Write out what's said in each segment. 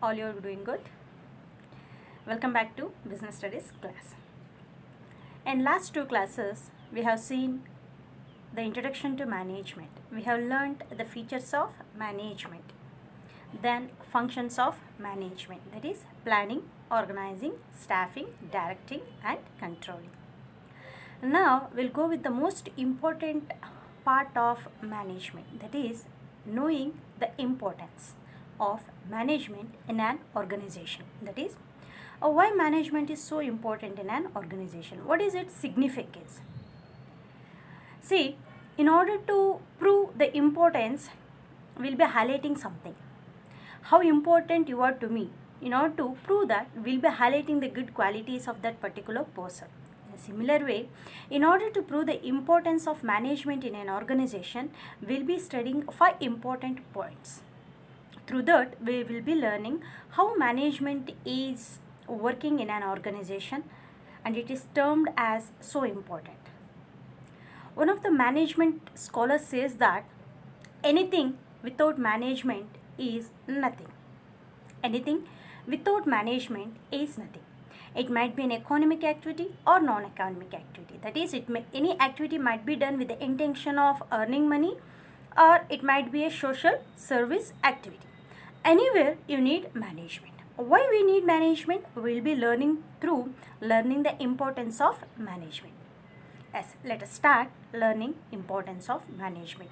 all you're doing good. Welcome back to Business Studies class. In last two classes, we have seen the introduction to management. We have learned the features of management, then functions of management, that is planning, organizing, staffing, directing and controlling. Now we'll go with the most important part of management, that is knowing the importance of management in an organization. That is why management is so important in an organization. What is its significance? See, in order to prove the importance, we'll be highlighting something. How important you are to me. In order to prove that, we'll be highlighting the good qualities of that particular person. In a similar way, in order to prove the importance of management in an organization, we'll be studying 5 important points. Through that, we will be learning how management is working in an organization, and it is termed as so important. One of the management scholars says that anything without management is nothing. Anything without management is nothing. It might be an economic activity or non-economic activity. That is, any activity might be done with the intention of earning money, or it might be a social service activity. Anywhere you need management. Why we need management? We will be learning through learning the importance of management. Yes, let us start learning importance of management.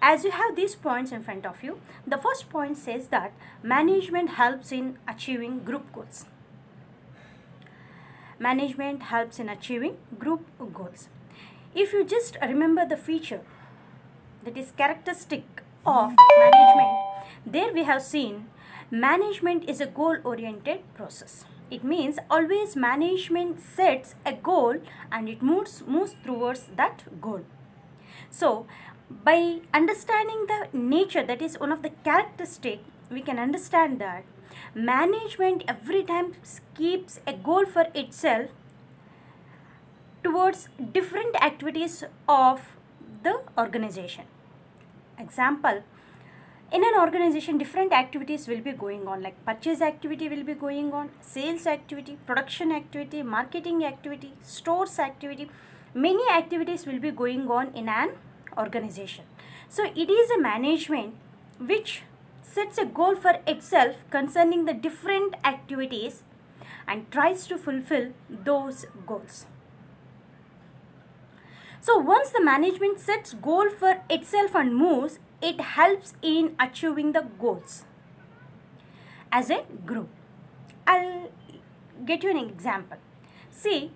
As you have these points in front of you, the first point says that management helps in achieving group goals. Management helps in achieving group goals. If you just remember the feature that is characteristic of management, there we have seen management is a goal-oriented process. It means always management sets a goal and it moves towards that goal. So, by understanding the nature, that is one of the characteristic, we can understand that management every time keeps a goal for itself towards different activities of the organization. Example, in an organization, different activities will be going on, like purchase activity will be going on, sales activity, production activity, marketing activity, stores activity. Many activities will be going on in an organization. So it is a management which sets a goal for itself concerning the different activities and tries to fulfill those goals. So once the management sets goal for itself and moves, it helps in achieving the goals as a group. I'll get you an example. See,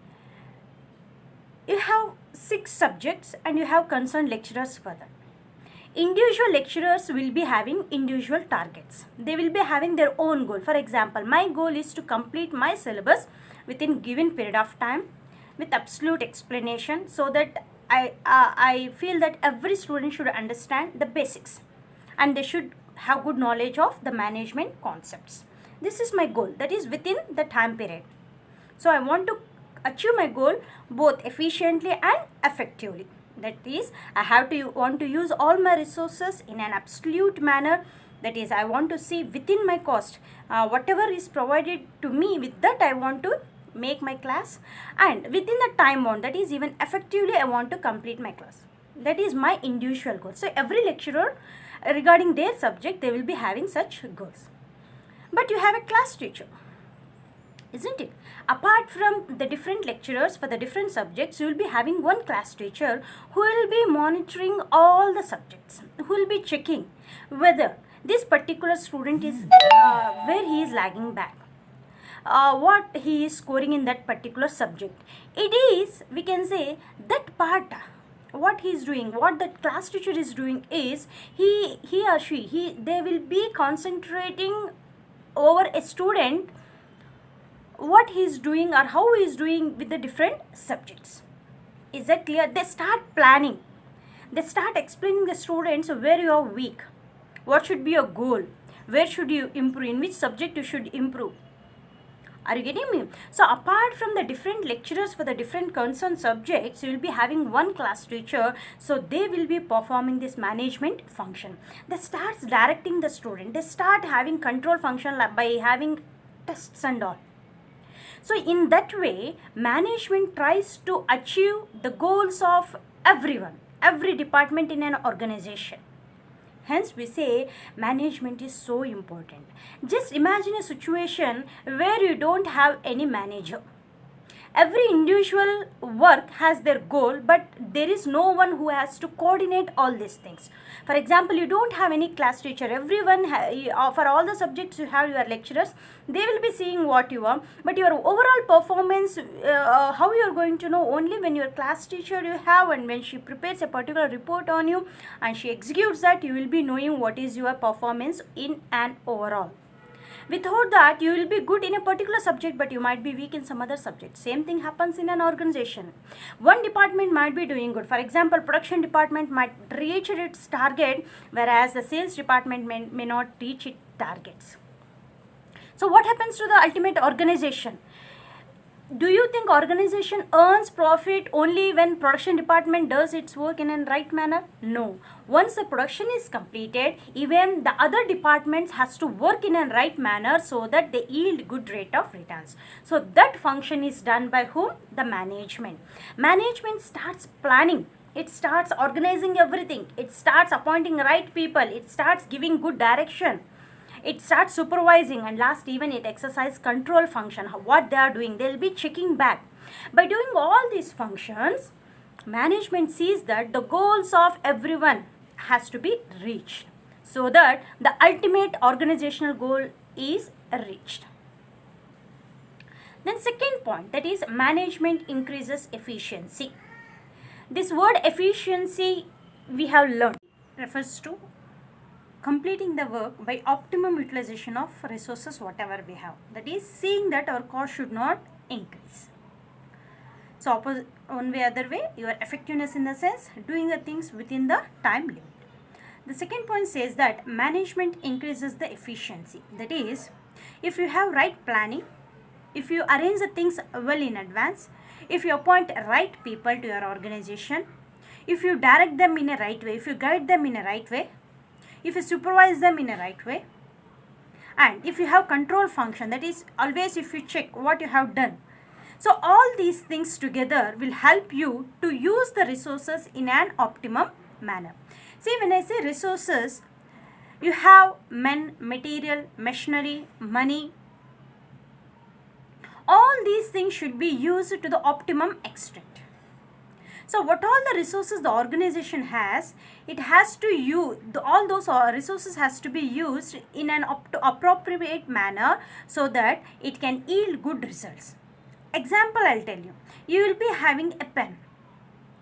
you have 6 subjects and you have concerned lecturers for that. Individual lecturers will be having individual targets. They will be having their own goal. For example, my goal is to complete my syllabus within given period of time with absolute explanation, so that I feel that every student should understand the basics and they should have good knowledge of the management concepts. This is my goal, that is within the time period. So I want to achieve my goal both efficiently and effectively. That is, I want to use all my resources in an absolute manner. That is, I want to see within my cost, whatever is provided to me, with that I want to make my class, and within the time bound, that is even effectively I want to complete my class. That is my individual goal. So every lecturer regarding their subject, they will be having such goals. But you have a class teacher, isn't it? Apart from the different lecturers for the different subjects, you will be having one class teacher who will be monitoring all the subjects, who will be checking whether this particular student is where he is lagging back, what he is scoring in that particular subject. It is, we can say, that part, what he is doing, what the class teacher is doing is, he or she, they will be concentrating over a student, what he is doing or how he is doing with the different subjects. Is that clear? They start planning. They start explaining the students where you are weak, what should be your goal, where should you improve, in which subject you should improve. Are you getting me? So apart from the different lecturers for the different concerned subjects, you will be having one class teacher. So they will be performing this management function. They starts directing the student. They start having control function by having tests and all. So in that way, management tries to achieve the goals of everyone, every department in an organization. Hence, we say management is so important. Just imagine a situation where you don't have any manager. Every individual work has their goal, but there is no one who has to coordinate all these things. For example, you don't have any class teacher. Everyone for all the subjects you have your lecturers, they will be seeing what you are, but your overall performance, how you are going to know only when your class teacher you have, and when she prepares a particular report on you and she executes that, you will be knowing what is your performance in an overall. Without that, you will be good in a particular subject, but you might be weak in some other subject. Same thing happens in an organization. One department might be doing good. For example, production department might reach its target, whereas the sales department may not reach its targets. So what happens to the ultimate organization? Do you think organization earns profit only when production department does its work in a right manner? No. Once the production is completed, even the other departments has to work in a right manner so that they yield good rate of returns. So that function is done by whom? The management. Management starts planning. It starts organizing everything. It starts appointing right people. It starts giving good direction. It starts supervising, and last even it exercises control function. What they are doing, they'll be checking back. By doing all these functions, management sees that the goals of everyone has to be reached, so that the ultimate organizational goal is reached. Then second point, that is management increases efficiency. This word efficiency we have learned refers to completing the work by optimum utilization of resources whatever we have. That is seeing that our cost should not increase. So one way other way, your effectiveness in the sense doing the things within the time limit. The second point says that management increases the efficiency. That is, if you have right planning, if you arrange the things well in advance, if you appoint right people to your organization, if you direct them in a right way, if you guide them in a right way, if you supervise them in a right way, and if you have control function, that is always if you check what you have done. So all these things together will help you to use the resources in an optimum manner. See, when I say resources, you have men, material, machinery, money. All these things should be used to the optimum extent. So what all the resources the organization has, it has to use, all those resources has to be used in an appropriate manner so that it can yield good results. Example I'll tell you. You will be having a pen.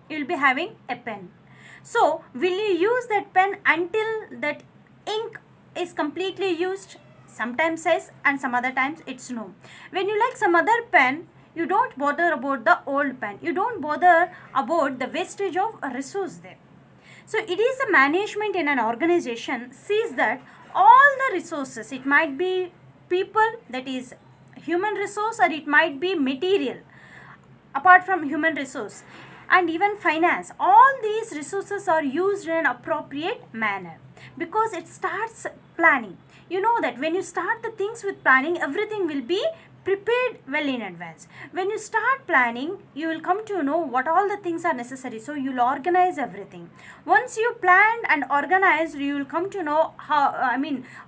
You will be having a pen. So will you use that pen until that ink is completely used? Sometimes yes, and some other times it's no. When you like some other pen, you don't bother about the old pen. You don't bother about the wastage of a resource there. So it is the management in an organization sees that all the resources, it might be people, that is human resource, or it might be material apart from human resource, and even finance. All these resources are used in an appropriate manner because it starts planning. You know that when you start the things with planning, everything will be prepared well in advance. When you start planning, you will come to know what all the things are necessary. So you will organize everything. Once you planned and organized, you will come to know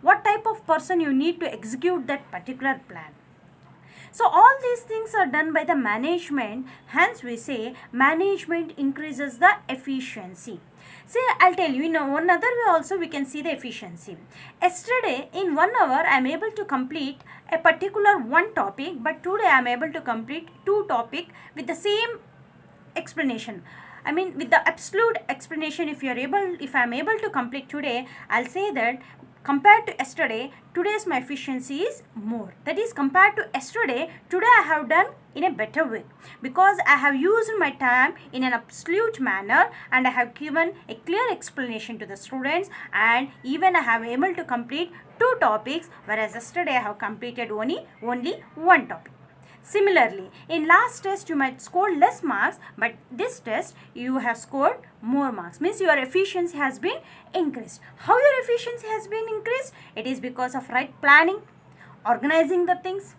what type of person you need to execute that particular plan. So all these things are done by the management. Hence we say management increases the efficiency. See, I'll tell you, in one other way also we can see the efficiency. Yesterday, in 1 hour, I am able to complete a particular one topic, but today I am able to complete 2 topics with the same explanation. With the absolute explanation, if I am able to complete today, I'll say that compared to yesterday, today's my efficiency is more. That is, compared to yesterday, today I have done in a better way because I have used my time in an absolute manner and I have given a clear explanation to the students, and even I have able to complete 2 topics, whereas yesterday I have completed only 1 topic. Similarly, in last test you might score less marks, but this test you have scored more marks. Means your efficiency has been increased. How your efficiency has been increased? It is because of right planning, organizing the things,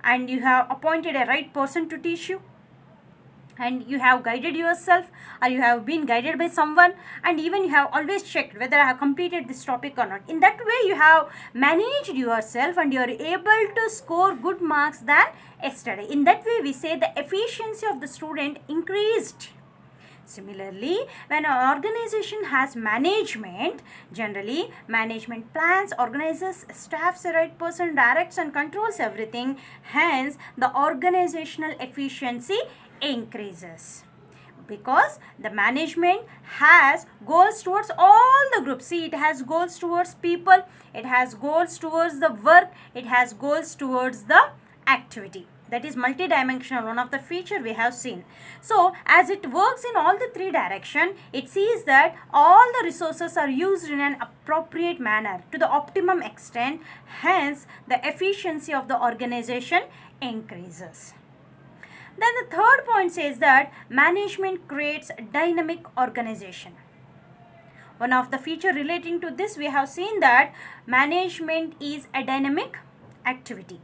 and you have appointed a right person to teach you, and you have guided yourself, or you have been guided by someone, and even you have always checked whether I have completed this topic or not. In that way you have managed yourself and you are able to score good marks than yesterday. In that way we say the efficiency of the student increased. Similarly, when an organization has management, generally management plans, organizes, staffs the right person, directs and controls everything. Hence, the organizational efficiency increases because the management has goals towards all the groups. See, it has goals towards people, it has goals towards the work, it has goals towards the activity. That is multidimensional, one of the feature we have seen. So as it works in all the 3 directions, it sees that all the resources are used in an appropriate manner to the optimum extent. Hence, the efficiency of the organization increases. Then the third point says that management creates dynamic organization. One of the feature relating to this, we have seen that management is a dynamic activity.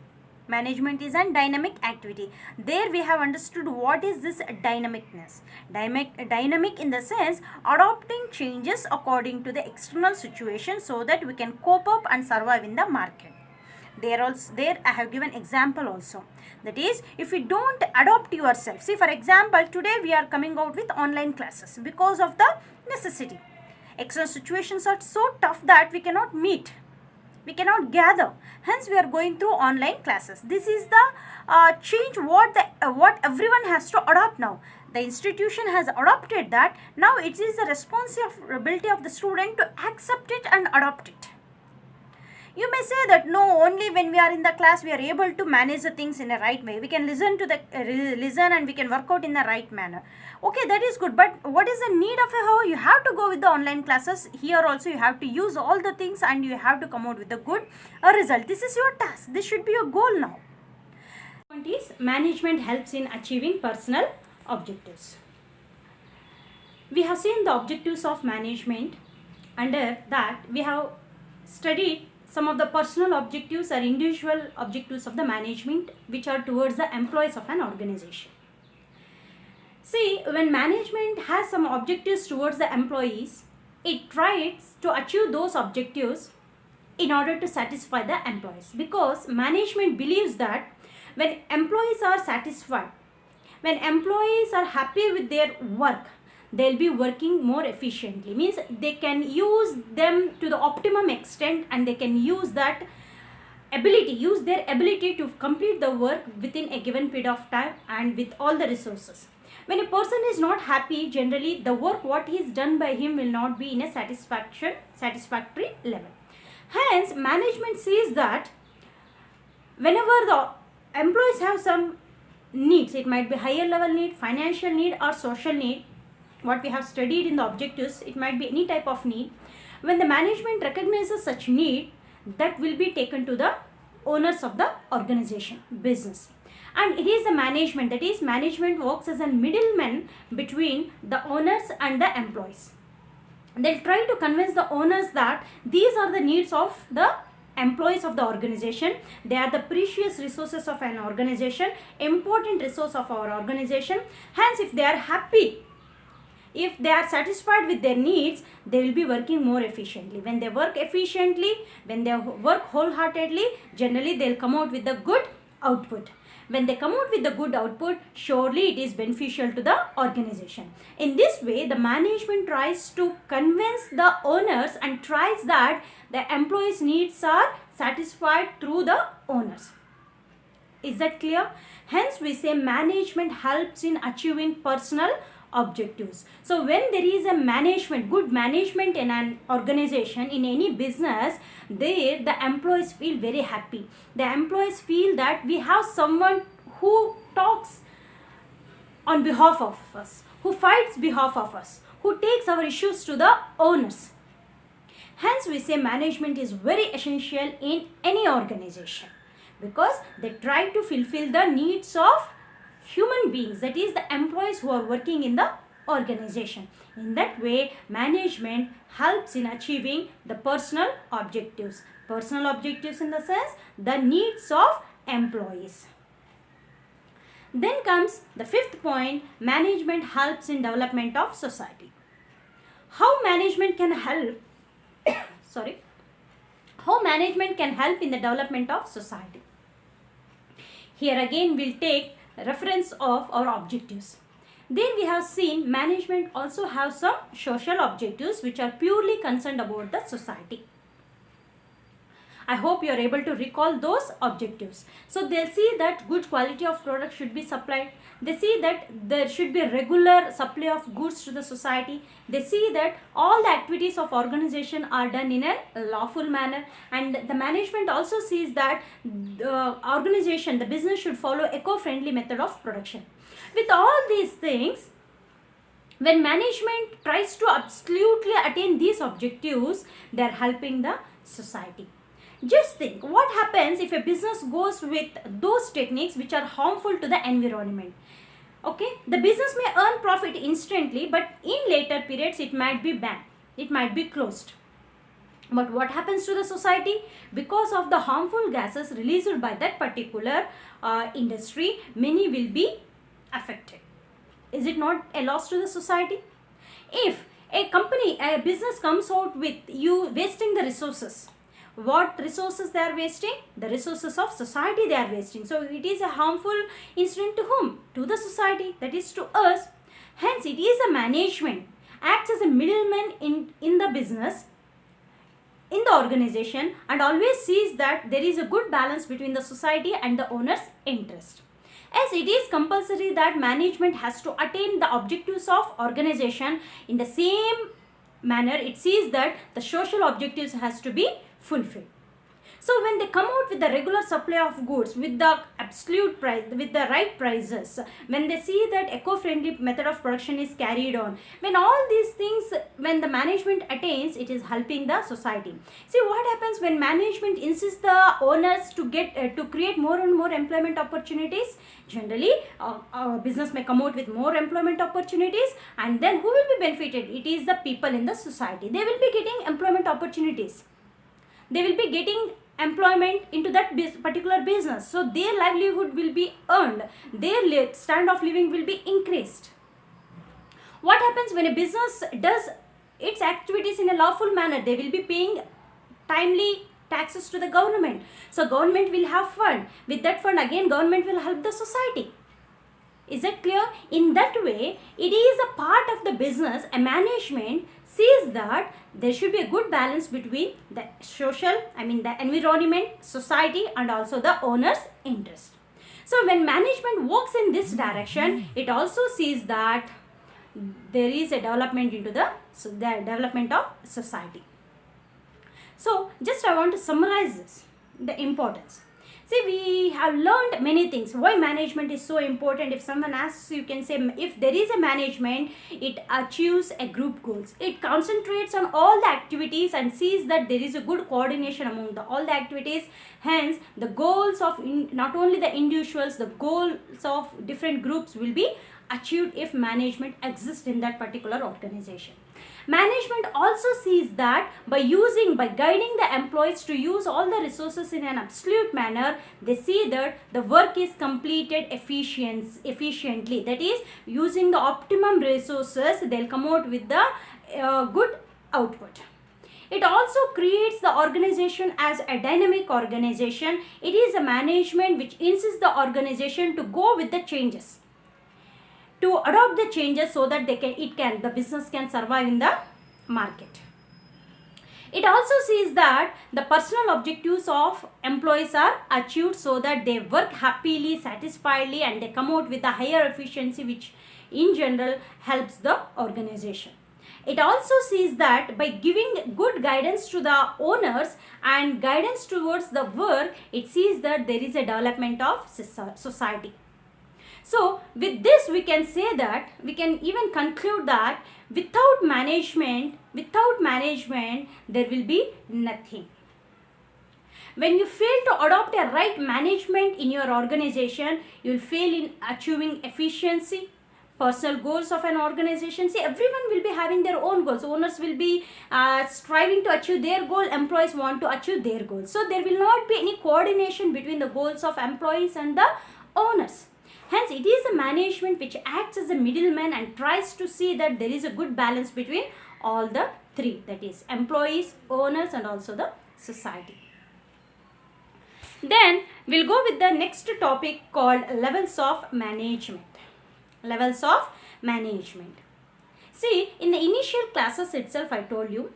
Management is a dynamic activity. There we have understood what is this dynamicness. Dynamic in the sense adopting changes according to the external situation so that we can cope up and survive in the market. There I have given example also. That is, if you don't adopt yourself. See, for example, today we are coming out with online classes because of the necessity. External situations are so tough that we cannot meet, we cannot gather. Hence, we are going through online classes. This is the change what everyone has to adopt now. The institution has adopted that. Now it is the responsibility of the student to accept it and adopt it. You may say that no, only when we are in the class we are able to manage the things in a right way. We can listen to the listen and we can work out in the right manner. Okay, that is good, but what is the need of a how? You have to go with the online classes. Here also you have to use all the things and you have to come out with a good result. This is your task. This should be your goal now. Point is, management helps in achieving personal objectives. We have seen the objectives of management. Under that we have studied some of the personal objectives or individual objectives of the management which are towards the employees of an organization. See, when management has some objectives towards the employees, it tries to achieve those objectives in order to satisfy the employees, because management believes that when employees are satisfied, when employees are happy with their work, they'll be working more efficiently. Means they can use them to the optimum extent and they can use their ability to complete the work within a given period of time and with all the resources. When a person is not happy, generally the work what is done by him will not be in a satisfactory level. Hence, management sees that whenever the employees have some needs, it might be higher level need, financial need or social need, what we have studied in the objectives, it might be any type of need. When the management recognizes such need, that will be taken to the owners of the organization, business. And it is the management, that is management works as a middleman between the owners and the employees. They'll try to convince the owners that these are the needs of the employees of the organization. They are the precious resources of an organization, important resource of our organization. Hence, if they are happy, if they are satisfied with their needs, they will be working more efficiently. When they work efficiently, when they work wholeheartedly, generally they will come out with a good output. When they come out with the good output, surely it is beneficial to the organization. In this way, the management tries to convince the owners and tries that the employees' needs are satisfied through the owners. Is that clear? Hence, we say management helps in achieving personal objectives. So when there is a management, good management in an organization, in any business, there the employees feel very happy. The employees feel that we have someone who talks on behalf of us, who fights behalf of us, who takes our issues to the owners. Hence, we say management is very essential in any organization because they try to fulfill the needs of human beings, that is the employees who are working in the organization. In that way, management helps in achieving the personal objectives. Personal objectives in the sense the needs of employees. Then comes the fifth point, management helps in development of society. How management can help how management can help in the development of society. Here again we'll take reference of our objectives. Then we have seen management also have some social objectives which are purely concerned about the society. I hope you are able to recall those objectives. So they'll see that good quality of product should be supplied. They see that there should be a regular supply of goods to the society. They see that all the activities of organization are done in a lawful manner. And the management also sees that the organization, the business should follow eco-friendly method of production. With all these things, when management tries to absolutely attain these objectives, they are helping the society. Just think what happens if a business goes with those techniques which are harmful to the environment. Okay, the business may earn profit instantly, but in later periods it might be banned, it might be closed. But what happens to the society? Because of the harmful gases released by that particular industry, many will be affected. Is it not a loss to the society? If a business comes out with you wasting the resources, what resources they are wasting? The resources of society they are wasting. So it is a harmful incident to whom? To the society, that is to us. Hence it is a management acts as a middleman in the business, in the organization, and always sees that there is a good balance between the society and the owner's interest. As it is compulsory that management has to attain the objectives of organization, in the same manner it sees that the social objectives has to be fulfilled. So when they come out with the regular supply of goods with the absolute price, with the right prices, when they see that eco-friendly method of production is carried on, when all these things, when the management attains, it is helping the society. See what happens when management insists the owners to get to create more and more employment opportunities. Generally, a business may come out with more employment opportunities, and then who will be benefited? It is the people in the society. They will be getting employment opportunities. They will be getting employment into that particular business. So their livelihood will be earned. Their standard of living will be increased. What happens when a business does its activities in a lawful manner? They will be paying timely taxes to the government. So government will have fund. With that fund again government will help the society. Is it clear? In that way, it is a part of the business. A management sees that there should be a good balance between the the environment, society, and also the owner's interest. So when management works in this direction, it also sees that there is a development into the development of society. So just I want to summarize this, the importance. See, we have learned many things. Why management is so important? If someone asks, you can say, if there is a management, it achieves a group goals. It concentrates on all the activities and sees that there is a good coordination among all the activities. Hence, the goals of not only the individuals, the goals of different groups will be achieved if management exists in that particular organization. Management also sees that by guiding the employees to use all the resources in an absolute manner, they see that the work is completed efficiently. That is, using the optimum resources, they'll come out with the good output. It also creates the organization as a dynamic organization. It is a management which insists the organization to go with the changes, to adopt the changes so that the business can survive in the market. It also sees that the personal objectives of employees are achieved so that they work happily, satisfiedly, and they come out with a higher efficiency, which in general helps the organization. It also sees that by giving good guidance to the owners and guidance towards the work, it sees that there is a development of society. So with this we can say that, we can even conclude that without management there will be nothing. When you fail to adopt a right management in your organization, you will fail in achieving efficiency, personal goals of an organization. See, everyone will be having their own goals. Owners will be striving to achieve their goal. Employees want to achieve their goals. So there will not be any coordination between the goals of employees and the owners. Hence, it is the management which acts as a middleman and tries to see that there is a good balance between all the three, that is employees, owners, and also the society. Then we'll go with the next topic called levels of management. Levels of management. See, in the initial classes itself, I told you,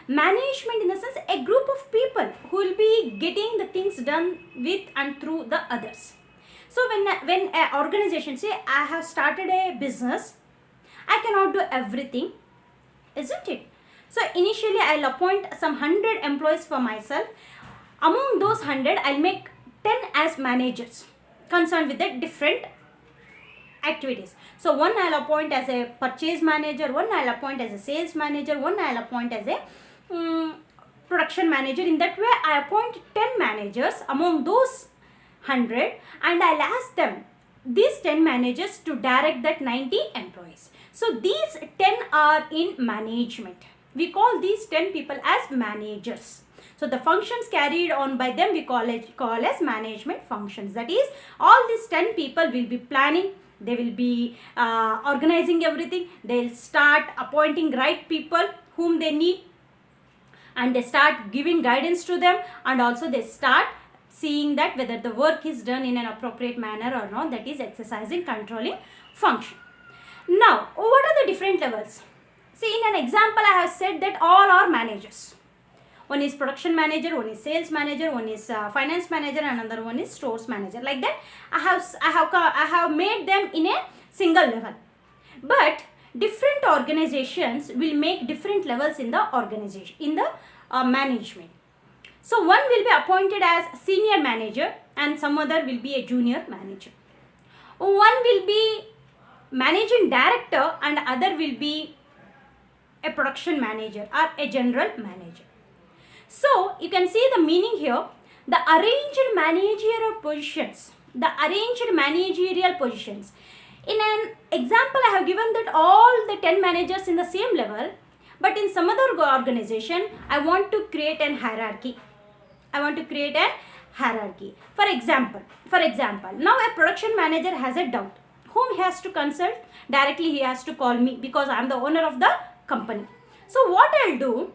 management in the sense a group of people who will be getting the things done with and through the others. So when an organization, say I have started a business, I cannot do everything, isn't it? So initially I'll appoint some 100 employees for myself. Among those 100, I'll make 10 as managers concerned with the different activities. So one I'll appoint as a purchase manager, one I'll appoint as a sales manager, one I'll appoint as a production manager. In that way, I appoint 10 managers among those 100, and I'll ask them, these 10 managers, to direct that 90 employees. So these 10 are in management. We call these 10 people as managers. So the functions carried on by them we call as management functions. That is, all these 10 people will be planning, they will be organizing everything, they will start appointing right people whom they need, and they start giving guidance to them, and also they start seeing that whether the work is done in an appropriate manner or not, that is exercising controlling function. Now, what are the different levels? See, in an example I have said that all are managers. One is production manager, one is sales manager, one is finance manager, and another one is stores manager. Like that, I have made them in a single level. But different organizations will make different levels in the organization, in the management. So one will be appointed as senior manager and some other will be a junior manager. One will be managing director and other will be a production manager or a general manager. So you can see the meaning here. The arranged managerial positions. The arranged managerial positions. In an example, I have given that all the 10 managers in the same level, but in some other organization, I want to create an hierarchy. For example, now a production manager has a doubt. Whom he has to consult? Directly he has to call me because I am the owner of the company. So what I'll do,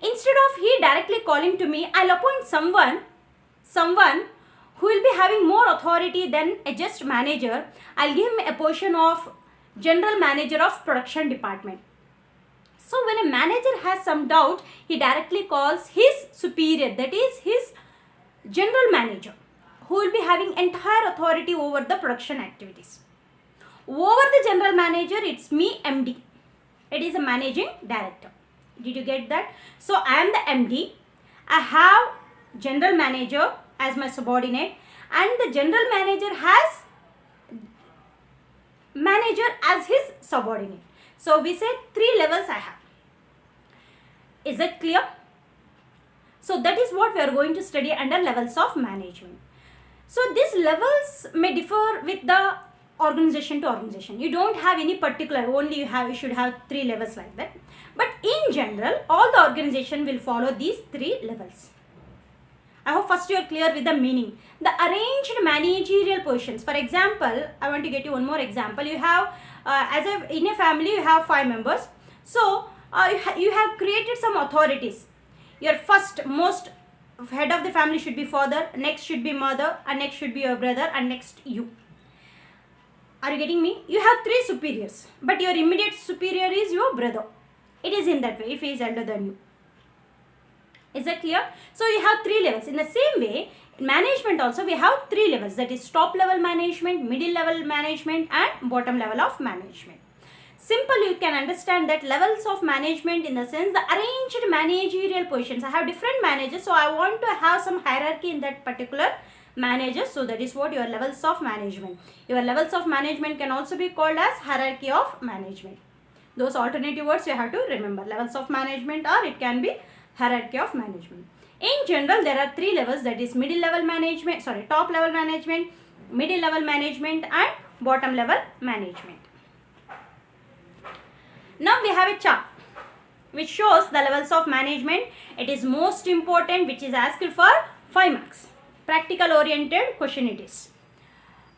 instead of he directly calling to me, I'll appoint someone who will be having more authority than a just manager. I'll give him a position of general manager of production department. So when a manager has some doubt, he directly calls his superior, that is his general manager, who will be having entire authority over the production activities. Over the general manager, it's me, MD. It is a managing director. Did you get that? So I am the MD. I have general manager as my subordinate, and the general manager has manager as his subordinate. So we say 3 levels I have. Is it clear? So that is what we are going to study under levels of management. So these levels may differ with the organization to organization. You don't have any particular, only you should have 3 levels like that. But in general, all the organization will follow these 3 levels. I hope first you are clear with the meaning. The arranged managerial positions. For example, I want to get you one more example. You have, in a family, you have 5 members. So you have created some authorities. Your most head of the family should be father, next should be mother, and next should be your brother, and next you. Are you getting me? You have 3 superiors, but your immediate superior is your brother. It is in that way if he is elder than you. Is that clear? So you have 3 levels. In the same way, in management also we have 3 levels, that is top level management, middle level management, and bottom level of management. Simple, you can understand that levels of management in the sense the arranged managerial positions. I have different managers, so I want to have some hierarchy in that particular managers. So that is what your levels of management. Your levels of management can also be called as hierarchy of management. Those alternative words you have to remember. Levels of management, or it can be hierarchy of management. In general, there are 3 levels, that is middle level management, top level management, middle level management, and bottom level management. Now we have a chart which shows the levels of management. It is most important, which is asked for 5 marks. Practical oriented question it is.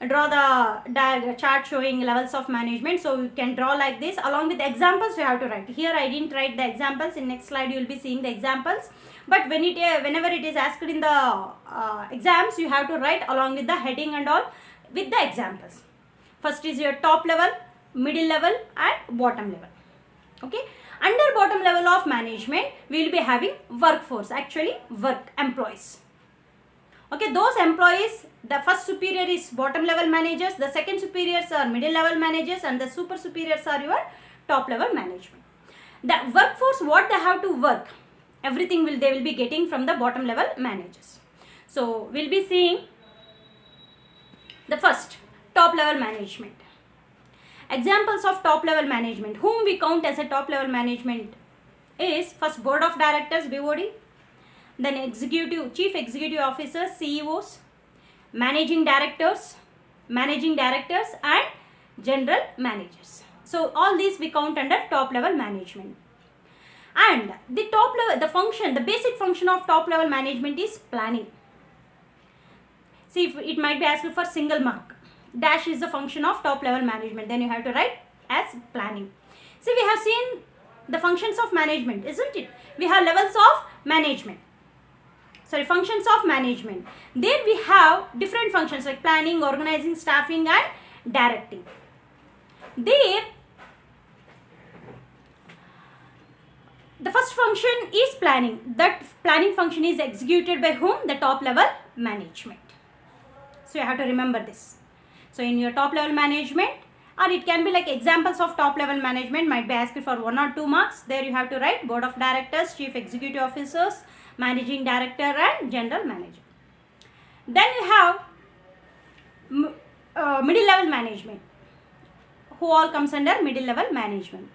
Draw the chart showing levels of management. So you can draw like this. Along with the examples you have to write. Here I didn't write the examples. In next slide you will be seeing the examples. But whenever it is asked in the exams, you have to write along with the heading and all with the examples. First is your top level, middle level, and bottom level. Okay. Under bottom level of management, we will be having workforce, actually work employees. Okay, those employees, the first superior is bottom level managers, the second superiors are middle level managers, and the super superiors are your top level management. The workforce, what they have to work, everything they will be getting from the bottom level managers. So we'll be seeing the first top level management. Examples of top level management, whom we count as a top level management, is first board of directors, BOD, then chief executive officers, CEOs, managing directors, and general managers. So all these we count under top level management. And the top level, the basic function of top level management is planning. See, if it might be asked for single mark. Dash is the function of top level management. Then you have to write as planning. See, we have seen the functions of management, isn't it? We have levels of management. Functions of management. There we have different functions like planning, organizing, staffing, and directing. There, the first function is planning. That planning function is executed by whom? The top level management. So you have to remember this. So in your top level management, or it can be like examples of top level management might be asked for 1 or 2 marks. There you have to write board of directors, chief executive officers, managing director, and general manager. Then you have middle level management. Who all comes under middle level management?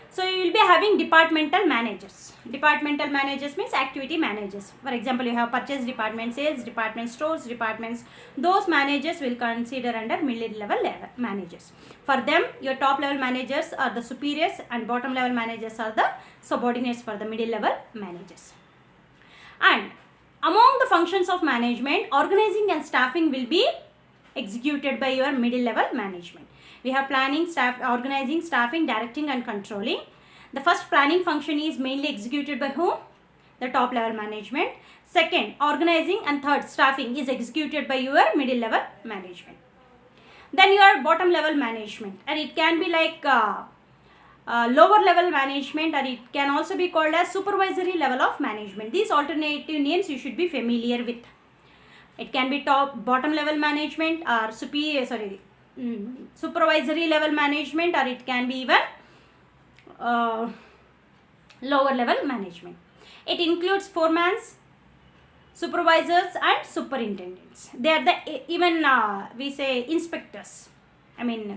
So you will be having departmental managers. Departmental managers means activity managers. For example, you have purchase department, sales department, stores departments. Those managers will consider under middle level managers. For them, your top level managers are the superiors, and bottom level managers are the subordinates for the middle level managers. And among the functions of management, organizing and staffing will be executed by your middle level management. We have planning, organizing, staffing, directing, and controlling. The first planning function is mainly executed by whom? The top level management. Second, organizing, and third, staffing is executed by your middle level management. Then your bottom level management, and it can be like lower level management, or it can also be called as supervisory level of management. These alternative names you should be familiar with. It can be bottom level management, or supervisory level management, or it can be even lower level management. It includes foremans, supervisors, and superintendents. They are even we say inspectors.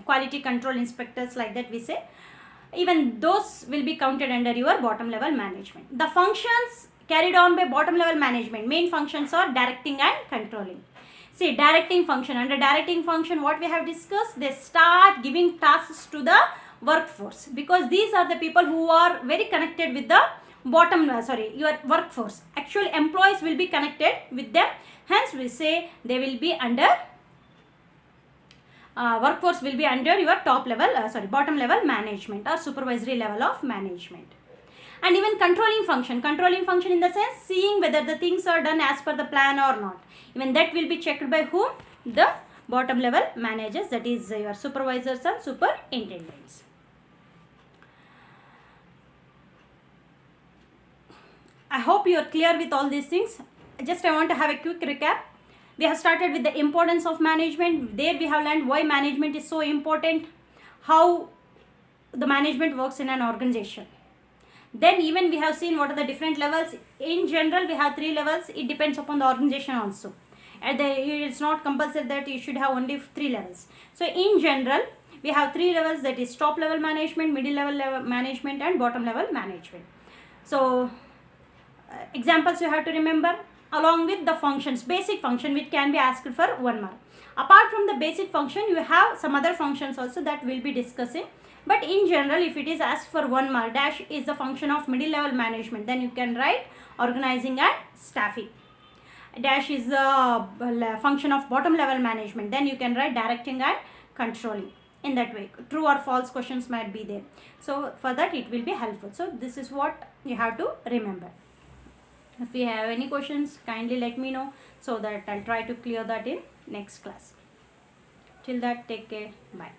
Quality control inspectors, like that we say. Even those will be counted under your bottom level management. The functions carried on by bottom level management, main functions are directing and controlling. See, directing function. Under directing function, what we have discussed, they start giving tasks to the workforce, because these are the people who are very connected with the your workforce. Actual employees will be connected with them. Hence, we say they will be under workforce will be under your bottom level management or supervisory level of management. And even controlling function in the sense seeing whether the things are done as per the plan or not. Even that will be checked by whom? The bottom level managers, that is your supervisors and superintendents. I hope you are clear with all these things. Just I want to have a quick recap. We have started with the importance of management. There we have learned why management is so important, how the management works in an organization. Then even we have seen what are the different levels. In general, we have 3 levels. It depends upon the organization also. It's not compulsory that you should have only 3 levels. So in general, we have 3 levels, that is top level management, middle level management, and bottom level management. So examples you have to remember along with the functions, basic function which can be asked for 1 mark. Apart from the basic function, you have some other functions also that we'll be discussing. But in general, if it is asked for 1 mark, dash is the function of middle level management, then you can write organizing and staffing. Dash is the function of bottom level management, then you can write directing and controlling. In that way, true or false questions might be there. So for that it will be helpful. So this is what you have to remember. If you have any questions, kindly let me know so that I'll try to clear that in next class. Till that, take care. Bye.